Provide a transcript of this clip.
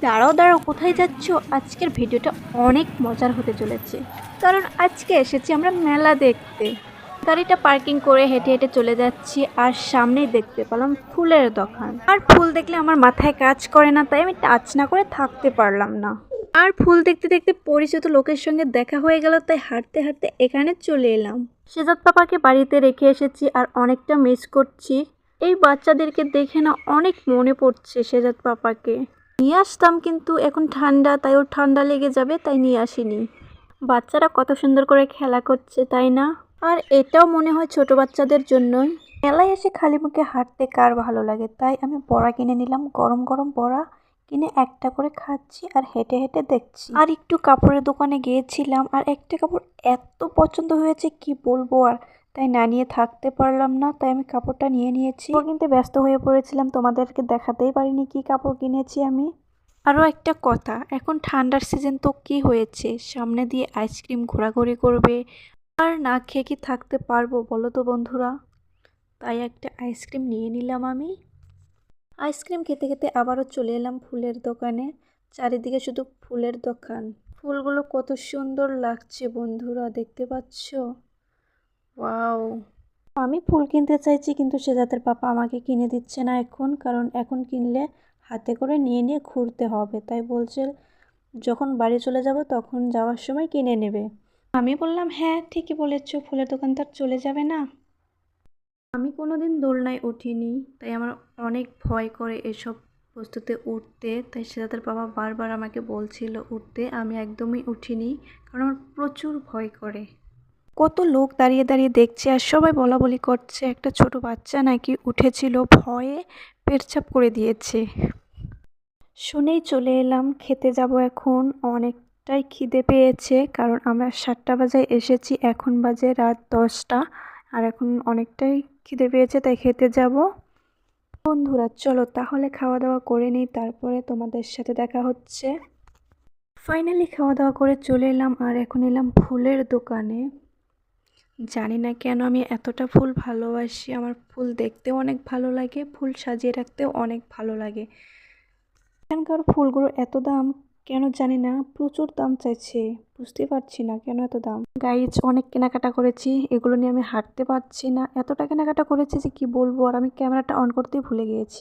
দাঁড়াও দাঁড়াও, কোথায় যাচ্ছ? আজকের ভিডিওটা অনেক মজার হতে চলেছে, কারণ আজকে এসেছি আমরা মেলা দেখতে। গাড়িটা পার্কিং করে হেঁটে হেঁটে চলে যাচ্ছি, আর সামনেই দেখতে পেলাম ফুলের দোকান। আর ফুল দেখলে আমার মাথায় কাজ করে না, তাই আমি টাচ না করে থাকতে পারলাম না। আর ফুল দেখতে দেখতে পরিচিত লোকের সঙ্গে দেখা হয়ে গেল, তাই হাঁটতে হাঁটতে এখানে চলে এলাম। সেজাদ পাপাকে বাড়িতে রেখে এসেছি আর অনেকটা মিস করছি। এই বাচ্চাদেরকে দেখে না অনেক মনে পড়ছে সেজাদ পাপাকে। নিয়ে আসতাম, কিন্তু এখন ঠান্ডা, তাই ওর ঠান্ডা লেগে যাবে, তাই নিয়ে আসিনি। বাচ্চারা কত সুন্দর করে খেলা করছে, তাই না? আর এটাও মনে হয় ছোট বাচ্চাদের জন্যই। মেলায় এসে খালি মুখে হাঁটতে কার ভালো লাগে, তাই আমি বড়া কিনে নিলাম। গরম গরম বড়া কিনে একটা করে খাচ্ছি আর হেঁটে হেঁটে দেখছি। আর একটু কাপড়ের দোকানে গিয়েছিলাম, আর একটা কাপড় এত পছন্দ হয়েছে কি বলবো আর, তাই না নিয়ে থাকতে পারলাম না, তাই আমি কাপড়টা নিয়ে নিয়েছি। কিন্তু ব্যস্ত হয়ে পড়েছিলাম, তোমাদেরকে দেখাতেই পারিনি কি কাপড় কিনেছি আমি। আরও একটা কথা, এখন ঠান্ডার সিজন, তো কি হয়েছে, সামনে দিয়ে আইসক্রিম ঘোরাঘুরি করবে, আর না খেয়ে কি থাকতে পারবো বলো তো বন্ধুরা? তাই একটা আইসক্রিম নিয়ে নিলাম আমি। আইসক্রিম খেতে খেতে আবারও চলে এলাম ফুলের দোকানে। চারিদিকে শুধু ফুলের দোকান। ফুলগুলো কত সুন্দর লাগছে বন্ধুরা, দেখতে পাচ্ছ? ওয়াও! আমি ফুল কিনতে চাইছি, কিন্তু সেজাতের পাপা আমাকে কিনে দিচ্ছে না এখন, কারণ এখন কিনলে হাতে করে নিয়ে নিয়ে ঘুরতে হবে, তাই বলছে যখন বাড়ি চলে যাব তখন যাওয়ার সময় কিনে নেবে। আমি বললাম হ্যাঁ ঠিকই বলেছো, ফুলের দোকান তো আর চলে যাবে না। আমি কোনোদিন দোলনায় উঠিনি, তাই আমার অনেক ভয় করে এসব বস্তুতে উঠতে, তাই সেজাতের বাবা বারবার আমাকে বলছিল উঠতে, আমি একদমই উঠিনি, কারণ আমার প্রচুর ভয় করে। কত লোক দাঁড়িয়ে দাঁড়িয়ে দেখছে, আর সবাই বলাবলি করছে একটা ছোট বাচ্চা নাকি উঠেছিল, ভয়ে পেটছাপ করে দিয়েছে। শুনেই চলে এলাম, খেতে যাব এখন। অনেকটাই খিদে পেয়েছে, কারণ আমরা 7টা বাজায় এসেছি, এখন বাজে রাত 10টা, আর এখন অনেকটাই খিদে পেয়েছে, তাই খেতে যাব। বন্ধুরা চলো তাহলে খাওয়া দাওয়া করে নিই, তারপরে তোমাদের সাথে দেখা হচ্ছে। ফাইনালি খাওয়া দাওয়া করে চলে এলাম, আর এখন এলাম ফুলের দোকানে। জানি না কেন আমি এতটা ফুল ভালোবাসি, আমার ফুল দেখতেও অনেক ভালো লাগে, ফুল সাজিয়ে রাখতেও অনেক ভালো লাগে। এখানকার ফুলগুলো এত দাম কেন জানি না, প্রচুর দাম চাইছে, বুঝতে পারছি না কেন এত দাম। গাইজ, অনেক কেনাকাটা করেছি, এগুলো নিয়ে আমি হাঁটতে পারছি না, এতটা কেনাকাটা করেছি যে কি বলবো, আর আমি ক্যামেরাটা অন করতেই ভুলে গিয়েছি।